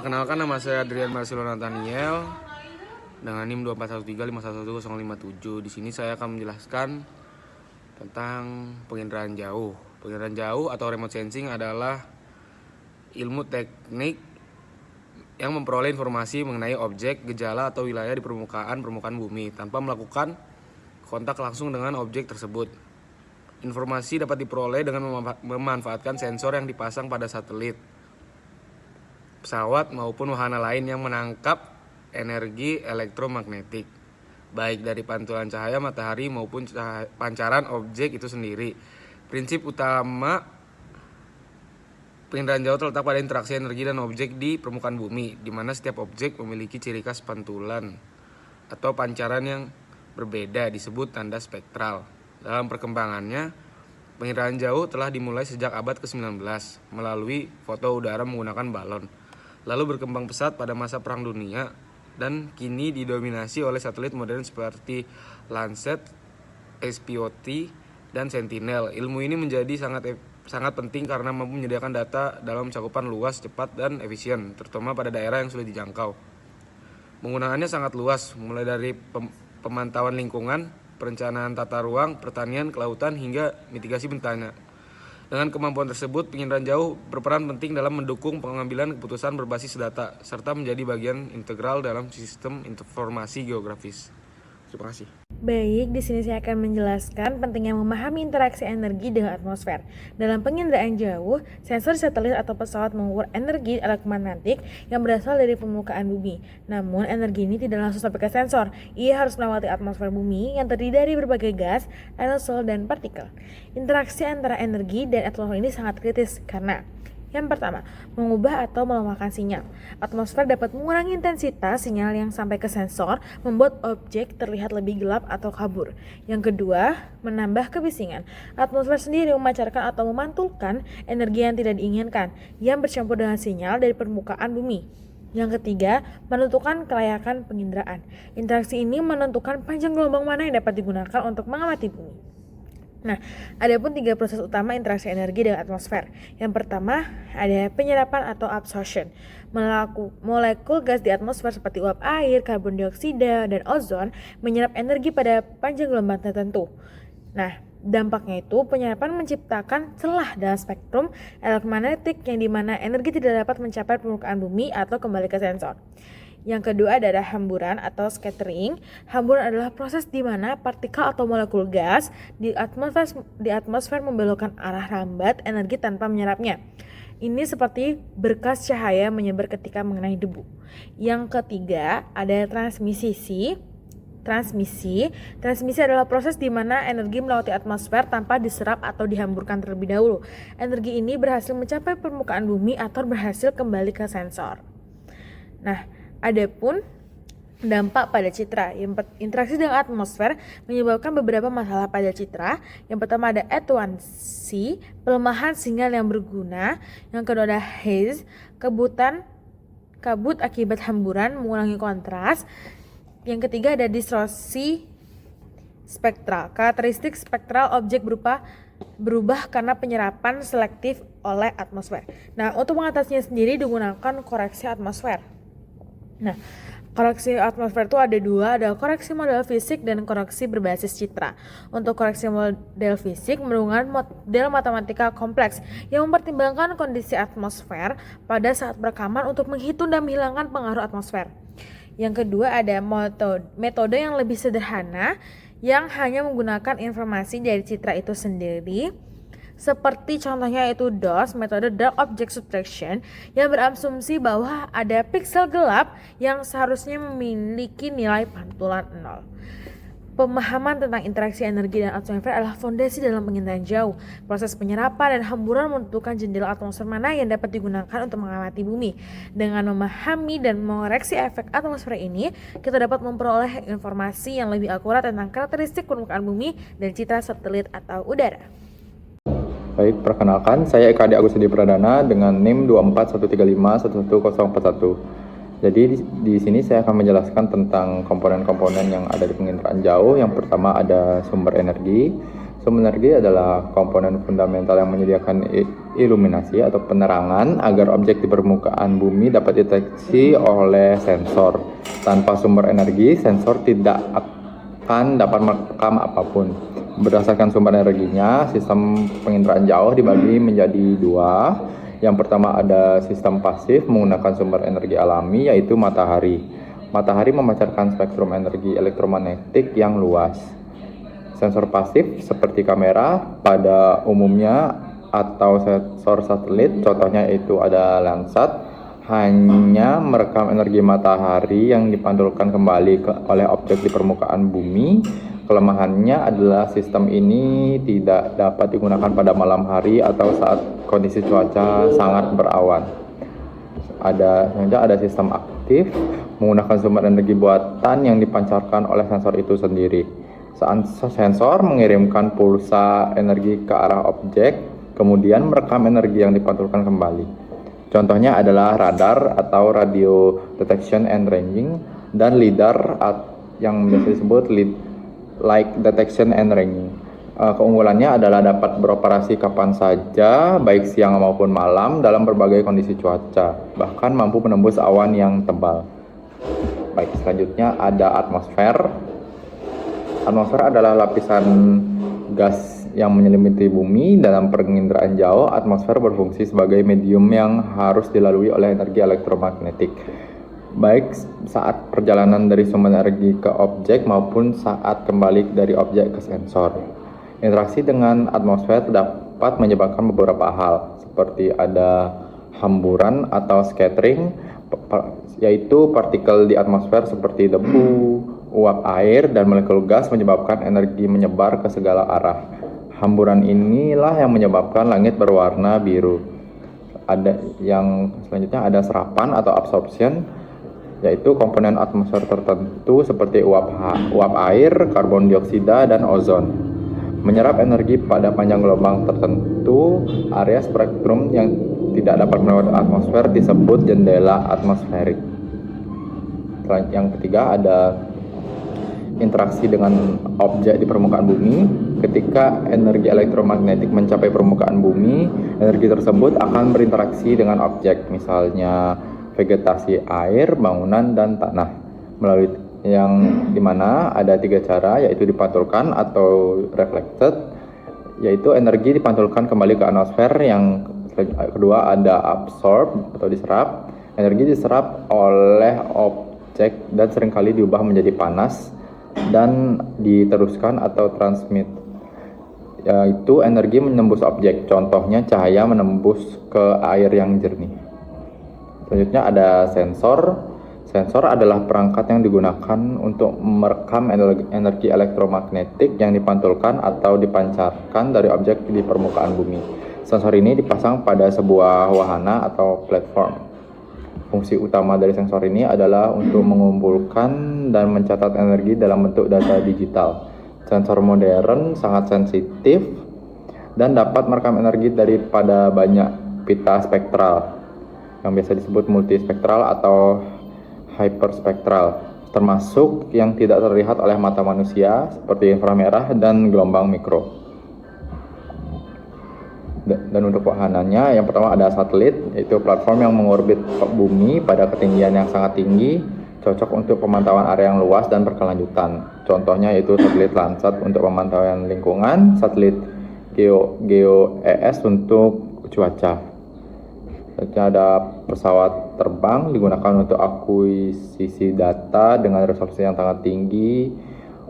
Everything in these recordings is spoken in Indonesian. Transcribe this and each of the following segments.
Perkenalkan, nama saya Adrian Marcelo Nathaniel dengan NIM 24135111057. Di sini saya akan menjelaskan tentang penginderaan jauh. Penginderaan jauh atau remote sensing adalah ilmu teknik yang memperoleh informasi mengenai objek, gejala atau wilayah di permukaan bumi tanpa melakukan kontak langsung dengan objek tersebut. Informasi dapat diperoleh dengan memanfaatkan sensor yang dipasang pada satelit, pesawat maupun wahana lain yang menangkap energi elektromagnetik, baik dari pantulan cahaya matahari maupun pancaran objek itu sendiri. Prinsip utama penginderaan jauh terletak pada interaksi energi dan objek di permukaan bumi, di mana setiap objek memiliki ciri khas pantulan atau pancaran yang berbeda, disebut tanda spektral. Dalam perkembangannya, penginderaan jauh telah dimulai sejak abad ke-19 melalui foto udara menggunakan balon, lalu berkembang pesat pada masa Perang Dunia, dan kini didominasi oleh satelit modern seperti Landsat, SPOT, dan Sentinel. Ilmu ini menjadi sangat penting karena mampu menyediakan data dalam cakupan luas, cepat, dan efisien, terutama pada daerah yang sulit dijangkau. Penggunaannya sangat luas, mulai dari pemantauan lingkungan, perencanaan tata ruang, pertanian, kelautan, hingga mitigasi bencana. Dengan kemampuan tersebut, penginderaan jauh berperan penting dalam mendukung pengambilan keputusan berbasis data, serta menjadi bagian integral dalam sistem informasi geografis. Terima kasih. Baik, di sini saya akan menjelaskan pentingnya memahami interaksi energi dengan atmosfer. Dalam penginderaan jauh, sensor satelit atau pesawat mengukur energi elektromagnetik yang berasal dari permukaan bumi. Namun, energi ini tidak langsung sampai ke sensor. Ia harus melewati atmosfer bumi yang terdiri dari berbagai gas, aerosol, dan partikel. Interaksi antara energi dan atmosfer ini sangat kritis karena yang pertama, mengubah atau melemahkan sinyal. Atmosfer dapat mengurangi intensitas sinyal yang sampai ke sensor, membuat objek terlihat lebih gelap atau kabur. Yang kedua, menambah kebisingan. Atmosfer sendiri memancarkan atau memantulkan energi yang tidak diinginkan, yang bercampur dengan sinyal dari permukaan bumi. Yang ketiga, menentukan kelayakan penginderaan. Interaksi ini menentukan panjang gelombang mana yang dapat digunakan untuk mengamati bumi. Nah, ada pun 3 proses utama interaksi energi dengan atmosfer. Yang pertama, ada penyerapan atau absorption. Molekul gas di atmosfer seperti uap air, karbon dioksida, dan ozon menyerap energi pada panjang gelombang tertentu. Nah, dampaknya itu penyerapan menciptakan celah dalam spektrum elektromagnetik yang dimana energi tidak dapat mencapai permukaan bumi atau kembali ke sensor. Yang kedua adalah hamburan atau scattering. Hamburan adalah proses di mana partikel atau molekul gas di atmosfer membelokkan arah rambat energi tanpa menyerapnya. Ini seperti berkas cahaya menyebar ketika mengenai debu. Yang ketiga ada transmisi. Transmisi adalah proses di mana energi melewati atmosfer tanpa diserap atau dihamburkan terlebih dahulu. Energi ini berhasil mencapai permukaan bumi atau berhasil kembali ke sensor. Nah, adapun dampak pada citra. Interaksi dengan atmosfer menyebabkan beberapa masalah pada citra. Yang pertama ada atuansi, pelemahan sinyal yang berguna. Yang kedua ada haze, kabut akibat hamburan, mengurangi kontras. Yang ketiga ada distorsi spektral. Karakteristik spektral objek berubah karena penyerapan selektif oleh atmosfer. Nah, untuk mengatasinya sendiri digunakan koreksi atmosfer. Nah, koreksi atmosfer itu ada 2, ada koreksi model fisik dan koreksi berbasis citra. Untuk koreksi model fisik menggunakan model matematika kompleks yang mempertimbangkan kondisi atmosfer pada saat rekaman untuk menghitung dan menghilangkan pengaruh atmosfer. Yang kedua ada metode yang lebih sederhana yang hanya menggunakan informasi dari citra itu sendiri. Seperti contohnya yaitu DOS, metode Dark Object Subtraction, yang berasumsi bahwa ada piksel gelap yang seharusnya memiliki nilai pantulan 0. Pemahaman tentang interaksi energi dan atmosfer adalah fondasi dalam penginderaan jauh. Proses penyerapan dan hamburan menentukan jendela atmosfer mana yang dapat digunakan untuk mengamati bumi. Dengan memahami dan mengoreksi efek atmosfer ini, kita dapat memperoleh informasi yang lebih akurat tentang karakteristik permukaan bumi dan citra satelit atau udara. Baik, perkenalkan saya Eka Adi Agus Edi Pradana dengan NIM 24135111041. Jadi di sini saya akan menjelaskan tentang komponen-komponen yang ada di penginderaan jauh. Yang pertama ada sumber energi. Sumber energi adalah komponen fundamental yang menyediakan iluminasi atau penerangan agar objek di permukaan bumi dapat dideteksi oleh sensor. Tanpa sumber energi, sensor tidak akan dapat merekam apapun. Berdasarkan sumber energinya, sistem penginderaan jauh dibagi menjadi dua. Yang pertama ada sistem pasif menggunakan sumber energi alami, yaitu matahari. Matahari memancarkan spektrum energi elektromagnetik yang luas. Sensor pasif seperti kamera pada umumnya atau sensor satelit, contohnya itu ada Landsat, hanya merekam energi matahari yang dipantulkan kembali oleh objek di permukaan bumi. Kelemahannya adalah sistem ini tidak dapat digunakan pada malam hari atau saat kondisi cuaca sangat berawan. Ada sistem aktif menggunakan sumber energi buatan yang dipancarkan oleh sensor itu sendiri. Saat sensor mengirimkan pulsa energi ke arah objek, kemudian merekam energi yang dipantulkan kembali. Contohnya adalah radar atau radio detection and ranging dan lidar yang biasa disebut light detection and ranging. Keunggulannya adalah dapat beroperasi kapan saja, baik siang maupun malam dalam berbagai kondisi cuaca, bahkan mampu menembus awan yang tebal. Baik, selanjutnya ada atmosfer. Atmosfer adalah lapisan gas yang menyelimuti bumi. Dalam penginderaan jauh, atmosfer berfungsi sebagai medium yang harus dilalui oleh energi elektromagnetik, baik saat perjalanan dari sumber energi ke objek maupun saat kembali dari objek ke sensor. Interaksi dengan atmosfer dapat menyebabkan beberapa hal, seperti ada hamburan atau scattering, yaitu partikel di atmosfer seperti debu, uap air, dan molekul gas menyebabkan energi menyebar ke segala arah. Hamburan inilah yang menyebabkan langit berwarna biru. Selanjutnya ada serapan atau absorption, yaitu komponen atmosfer tertentu seperti uap air, karbon dioksida, dan ozon menyerap energi pada panjang gelombang tertentu. Area spektrum yang tidak dapat melewati atmosfer disebut jendela atmosferik. Yang ketiga ada interaksi dengan objek di permukaan bumi. Ketika energi elektromagnetik mencapai permukaan bumi, energi tersebut akan berinteraksi dengan objek, misalnya vegetasi air, bangunan, dan tanah, melalui yang dimana ada 3 cara, yaitu dipantulkan atau reflected, yaitu energi dipantulkan kembali ke atmosfer. Yang kedua ada absorb atau diserap. Energi diserap oleh objek dan seringkali diubah menjadi panas dan diteruskan atau transmit, yaitu energi menembus objek, contohnya cahaya menembus ke air yang jernih. Selanjutnya ada sensor. Sensor adalah perangkat yang digunakan untuk merekam energi elektromagnetik yang dipantulkan atau dipancarkan dari objek di permukaan bumi. Sensor ini dipasang pada sebuah wahana atau platform. Fungsi utama dari sensor ini adalah untuk mengumpulkan dan mencatat energi dalam bentuk data digital. Sensor modern sangat sensitif dan dapat merekam energi daripada banyak pita spektral, yang biasa disebut multispektral atau hyperspektral, termasuk yang tidak terlihat oleh mata manusia seperti inframerah dan gelombang mikro. Dan untuk wahananya, yang pertama ada satelit, yaitu platform yang mengorbit bumi pada ketinggian yang sangat tinggi, cocok untuk pemantauan area yang luas dan berkelanjutan. Contohnya yaitu satelit Landsat untuk pemantauan lingkungan, satelit GEOS untuk cuaca. Selanjutnya ada pesawat terbang, digunakan untuk akuisisi data dengan resolusi yang sangat tinggi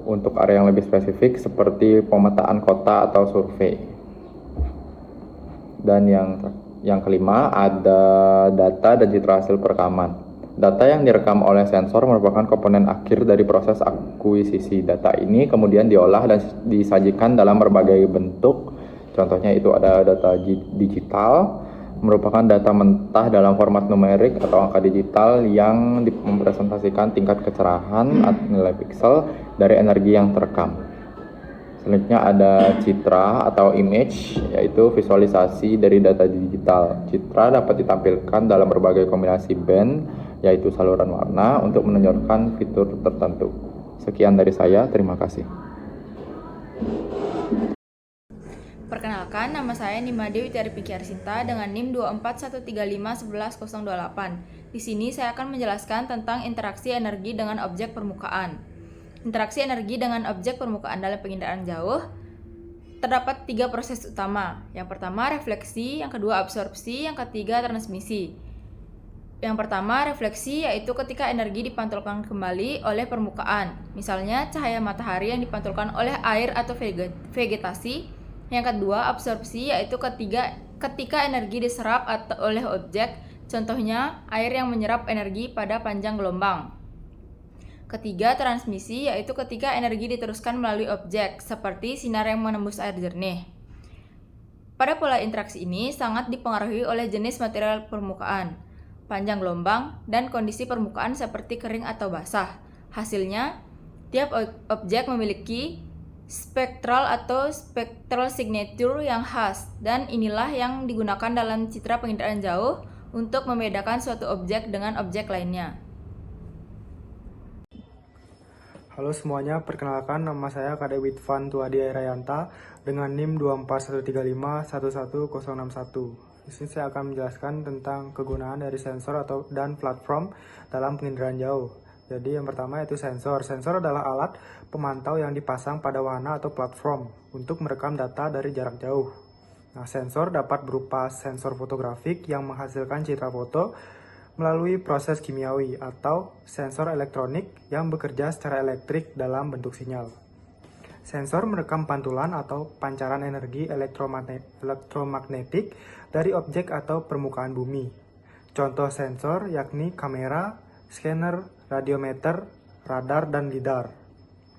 untuk area yang lebih spesifik seperti pemetaan kota atau survei. Dan yang kelima ada data dan citra hasil perekaman. Data yang direkam oleh sensor merupakan komponen akhir dari proses akuisisi. Data ini kemudian diolah dan disajikan dalam berbagai bentuk. Contohnya itu ada data digital, merupakan data mentah dalam format numerik atau angka digital yang mempresentasikan tingkat kecerahan atau nilai piksel dari energi yang terekam. Selanjutnya ada citra atau image, yaitu visualisasi dari data digital. Citra dapat ditampilkan dalam berbagai kombinasi band yaitu saluran warna untuk menonjolkan fitur tertentu. Sekian dari saya, terima kasih. Perkenalkan, nama saya Nimade Witiari Sinta dengan NIM 241351108. Di sini saya akan menjelaskan tentang interaksi energi dengan objek permukaan. Interaksi energi dengan objek permukaan dalam penginderaan jauh terdapat 3 proses utama. Yang pertama refleksi, yang kedua absorpsi, yang ketiga transmisi. Yang pertama refleksi, yaitu ketika energi dipantulkan kembali oleh permukaan. Misalnya cahaya matahari yang dipantulkan oleh air atau vegetasi. Yang kedua absorpsi, yaitu ketika energi diserap oleh objek. Contohnya air yang menyerap energi pada panjang gelombang. Ketiga, transmisi, yaitu ketika energi diteruskan melalui objek, seperti sinar yang menembus air jernih. Pada pola interaksi ini sangat dipengaruhi oleh jenis material permukaan, panjang gelombang, dan kondisi permukaan seperti kering atau basah. Hasilnya, tiap objek memiliki spektral atau spectral signature yang khas, dan inilah yang digunakan dalam citra penginderaan jauh untuk membedakan suatu objek dengan objek lainnya. Halo semuanya, perkenalkan nama saya Kade Witvan Tuadi Airayanta dengan NIM 24135111061. Di sini saya akan menjelaskan tentang kegunaan dari sensor dan platform dalam penginderaan jauh. Jadi yang pertama yaitu sensor. Sensor adalah alat pemantau yang dipasang pada wahana atau platform untuk merekam data dari jarak jauh. Nah, sensor dapat berupa sensor fotografik yang menghasilkan citra foto melalui proses kimiawi atau sensor elektronik yang bekerja secara elektrik dalam bentuk sinyal. Sensor merekam pantulan atau pancaran energi elektromagnetik dari objek atau permukaan bumi. Contoh sensor yakni kamera, scanner, radiometer, radar, dan lidar.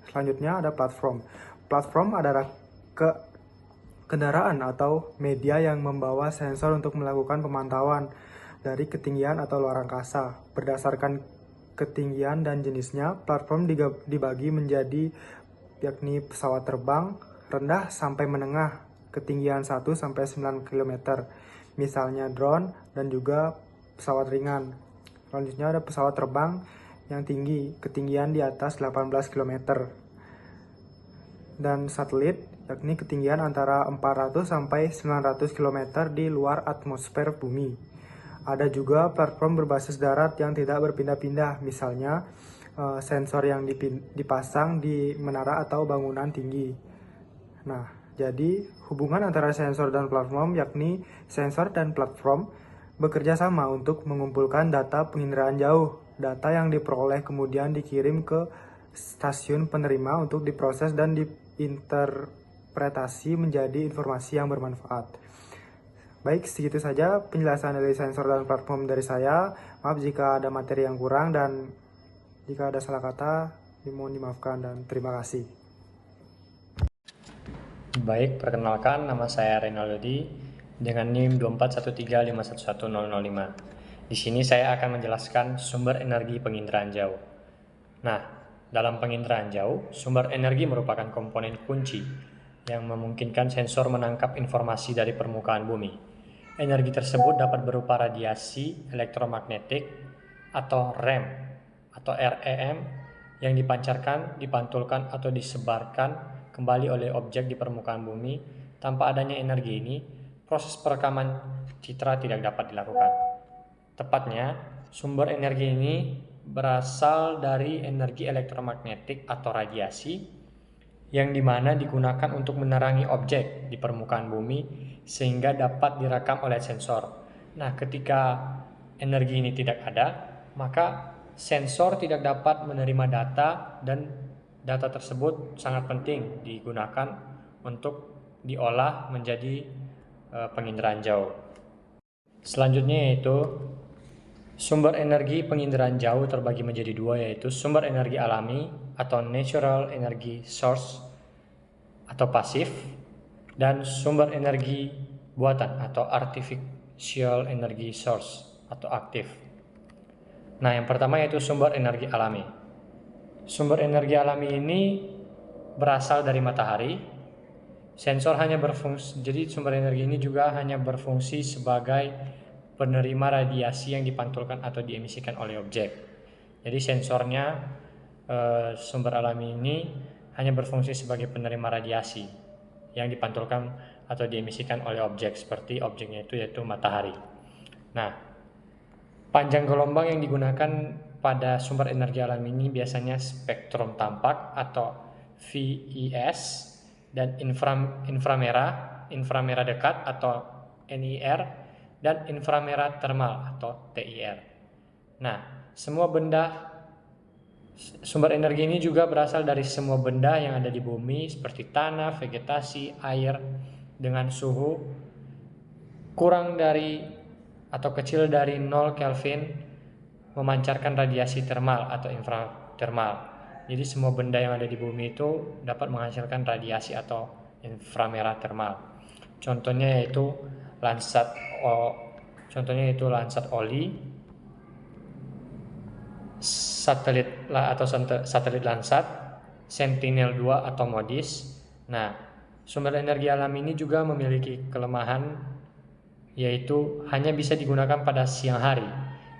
Selanjutnya ada platform. Platform adalah kendaraan atau media yang membawa sensor untuk melakukan pemantauan dari ketinggian atau luar angkasa. Berdasarkan ketinggian dan jenisnya, platform dibagi menjadi yakni pesawat terbang rendah sampai menengah ketinggian 1 sampai 9 km. Misalnya drone dan juga pesawat ringan. Selanjutnya ada pesawat terbang yang tinggi, ketinggian di atas 18 km. Dan satelit yakni ketinggian antara 400 sampai 900 km di luar atmosfer bumi. Ada juga platform berbasis darat yang tidak berpindah-pindah, misalnya sensor yang dipasang di menara atau bangunan tinggi. Nah, jadi hubungan antara sensor dan platform yakni sensor dan platform bekerja sama untuk mengumpulkan data penginderaan jauh. Data yang diperoleh kemudian dikirim ke stasiun penerima untuk diproses dan diinterpretasi menjadi informasi yang bermanfaat. Baik, segitu saja penjelasan dari sensor dan platform dari saya. Maaf jika ada materi yang kurang dan jika ada salah kata, mohon dimaafkan dan terima kasih. Baik, perkenalkan nama saya Renaldi dengan NIM 24135111005. Di sini saya akan menjelaskan sumber energi penginderaan jauh. Nah, dalam penginderaan jauh, sumber energi merupakan komponen kunci yang memungkinkan sensor menangkap informasi dari permukaan bumi. Energi tersebut dapat berupa radiasi elektromagnetik atau REM atau REM yang dipancarkan, dipantulkan atau disebarkan kembali oleh objek di permukaan bumi. Tanpa adanya energi ini, proses perekaman citra tidak dapat dilakukan. Tepatnya, sumber energi ini berasal dari energi elektromagnetik atau radiasi yang dimana digunakan untuk menerangi objek di permukaan bumi sehingga dapat direkam oleh sensor. Nah, ketika energi ini tidak ada, maka sensor tidak dapat menerima data dan data tersebut sangat penting digunakan untuk diolah menjadi penginderaan jauh. Selanjutnya yaitu sumber energi penginderaan jauh terbagi menjadi dua, yaitu sumber energi alami atau natural energy source atau pasif dan sumber energi buatan atau artificial energy source atau aktif. Nah, yang pertama yaitu sumber energi alami. Sumber energi alami ini berasal dari matahari. Sensor hanya berfungsi, jadi sumber energi ini juga hanya berfungsi sebagai penerima radiasi yang dipantulkan atau diemisikan oleh objek. Jadi sensornya sumber alami ini hanya berfungsi sebagai penerima radiasi yang dipantulkan atau diemisikan oleh objek, seperti objeknya itu yaitu matahari. Nah, panjang gelombang yang digunakan pada sumber energi alami ini biasanya spektrum tampak atau VIS dan inframerah dekat atau NIR, dan inframerah termal atau TIR. Nah, sumber energi ini juga berasal dari semua benda yang ada di bumi seperti tanah, vegetasi, air dengan suhu kurang dari atau kecil dari 0 Kelvin memancarkan radiasi termal atau infratermal. Jadi semua benda yang ada di bumi itu dapat menghasilkan radiasi atau inframerah termal. Contohnya yaitu Landsat oli, satelit Landsat, Sentinel-2 atau MODIS. Nah, sumber energi alam ini juga memiliki kelemahan, yaitu hanya bisa digunakan pada siang hari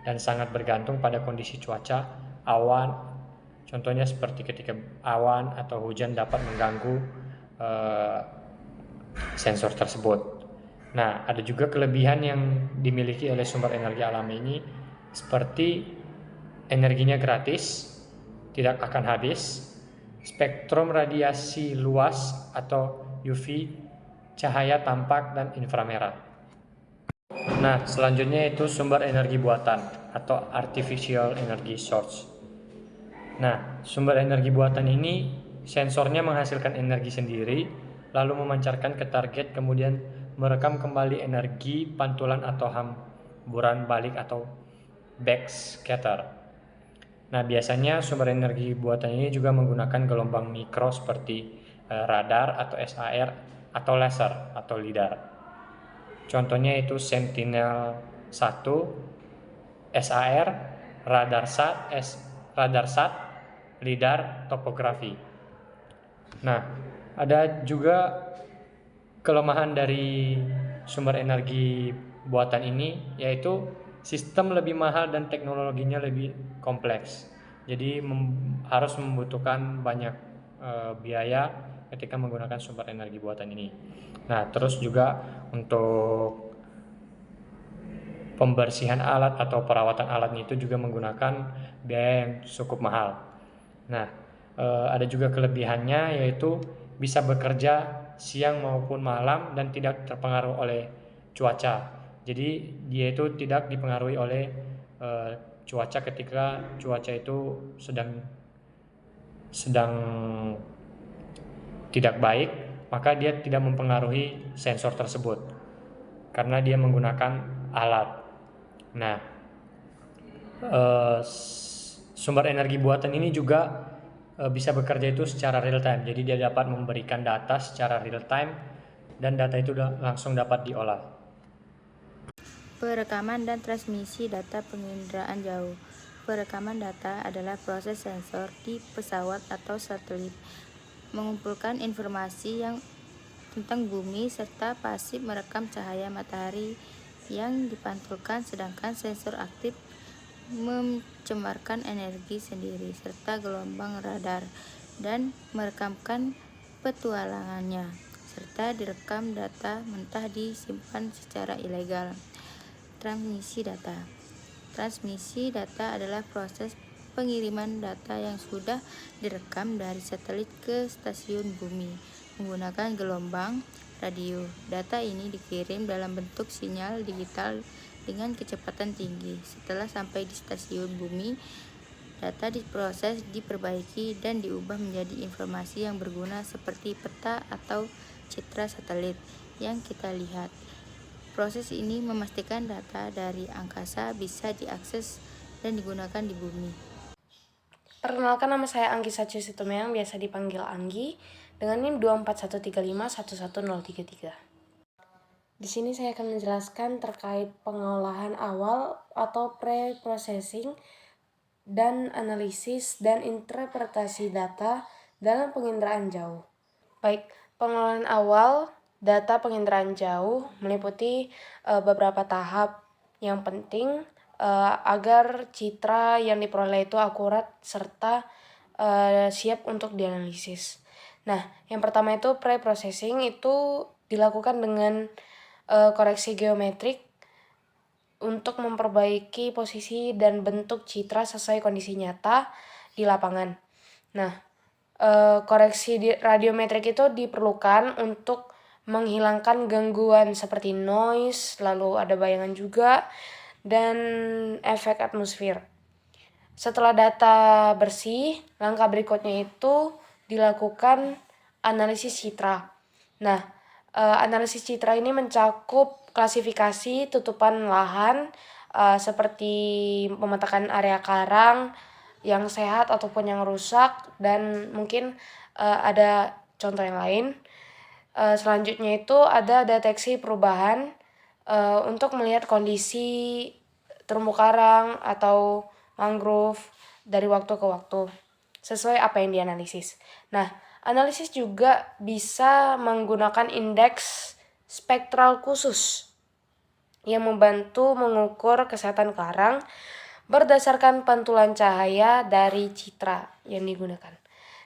dan sangat bergantung pada kondisi cuaca, awan. Contohnya seperti ketika awan atau hujan dapat mengganggu sensor tersebut. Nah, ada juga kelebihan yang dimiliki oleh sumber energi alam ini, seperti energinya gratis, tidak akan habis, spektrum radiasi luas atau UV, cahaya tampak, dan inframerah. Nah, selanjutnya itu sumber energi buatan atau artificial energy source. Nah, sumber energi buatan ini sensornya menghasilkan energi sendiri, lalu memancarkan ke target, kemudian merekam kembali energi pantulan atau hamburan balik atau backscatter. Nah, biasanya sumber energi buatan ini juga menggunakan gelombang mikro seperti radar atau SAR atau laser atau lidar. Contohnya itu Sentinel-1, SAR, radarsat, lidar, topografi. Nah, ada juga kelemahan dari sumber energi buatan ini, yaitu sistem lebih mahal dan teknologinya lebih kompleks. Jadi harus membutuhkan banyak biaya ketika menggunakan sumber energi buatan ini. Nah, terus juga untuk pembersihan alat atau perawatan alatnya itu juga menggunakan biaya yang cukup mahal. Nah, ada juga kelebihannya, yaitu bisa bekerja siang maupun malam dan tidak terpengaruh oleh cuaca. Jadi dia itu tidak dipengaruhi oleh cuaca ketika cuaca itu sedang tidak baik, maka dia tidak mempengaruhi sensor tersebut karena dia menggunakan alat. Nah, sumber energi buatan ini juga bisa bekerja itu secara real time. Jadi dia dapat memberikan data secara real time dan data itu langsung dapat diolah. Perekaman dan transmisi data penginderaan jauh. Perekaman data adalah proses sensor di pesawat atau satelit mengumpulkan informasi yang tentang bumi serta pasif merekam cahaya matahari yang dipantulkan, sedangkan sensor aktif mencemarkan energi sendiri serta gelombang radar dan merekamkan petualangannya, serta direkam data mentah disimpan secara ilegal. Transmisi data adalah proses pengiriman data yang sudah direkam dari satelit ke stasiun bumi menggunakan gelombang radio. Data ini dikirim dalam bentuk sinyal digital dengan kecepatan tinggi. Setelah sampai di stasiun bumi, data diproses, diperbaiki, dan diubah menjadi informasi yang berguna seperti peta atau citra satelit yang kita lihat. Proses ini memastikan data dari angkasa bisa diakses dan digunakan di bumi. Perkenalkan, nama saya Anggi Satyo Situmorang, biasa dipanggil Anggi, dengan NIM 24135111033. Di sini saya akan menjelaskan terkait pengolahan awal atau pre-processing dan analisis dan interpretasi data dalam penginderaan jauh. Baik, pengolahan awal data penginderaan jauh meliputi beberapa tahap Yang penting agar citra yang diperoleh itu akurat serta siap untuk dianalisis. Nah, yang pertama itu pre-processing itu dilakukan dengan koreksi geometrik untuk memperbaiki posisi dan bentuk citra sesuai kondisi nyata di lapangan. Nah, koreksi radiometrik itu diperlukan untuk menghilangkan gangguan seperti noise, lalu ada bayangan juga, dan efek atmosfer. Setelah data bersih, langkah berikutnya itu dilakukan analisis citra. Nah, analisis citra ini mencakup klasifikasi tutupan lahan seperti memetakan area karang yang sehat ataupun yang rusak, dan mungkin ada contoh yang lain. Selanjutnya itu ada deteksi perubahan untuk melihat kondisi terumbu karang atau mangrove dari waktu ke waktu sesuai apa yang dianalisis. Nah, analisis juga bisa menggunakan indeks spektral khusus yang membantu mengukur kesehatan karang berdasarkan pantulan cahaya dari citra yang digunakan.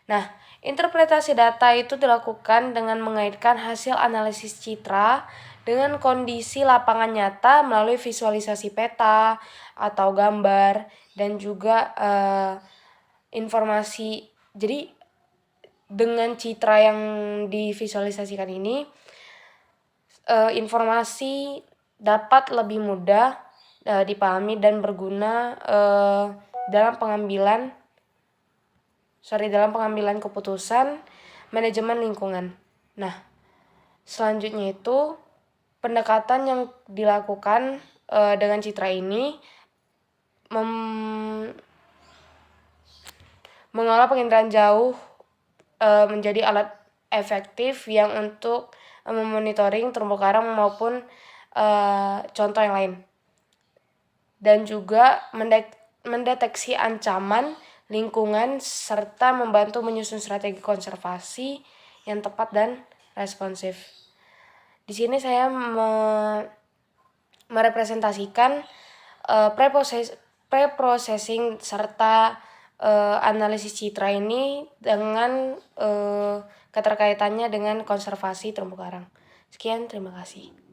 Nah, interpretasi data itu dilakukan dengan mengaitkan hasil analisis citra dengan kondisi lapangan nyata melalui visualisasi peta atau gambar dan juga informasi. Jadi dengan citra yang divisualisasikan ini, informasi dapat lebih mudah dipahami dan berguna dalam pengambilan keputusan manajemen lingkungan. Nah, selanjutnya itu pendekatan yang dilakukan dengan citra ini mengolah penginderaan jauh menjadi alat efektif yang untuk memonitoring terumbu karang maupun contoh yang lain, dan juga mendeteksi ancaman lingkungan serta membantu menyusun strategi konservasi yang tepat dan responsif. Di sini saya merepresentasikan pre-processing serta analisis citra ini dengan keterkaitannya dengan konservasi terumbu karang. Sekian, terima kasih.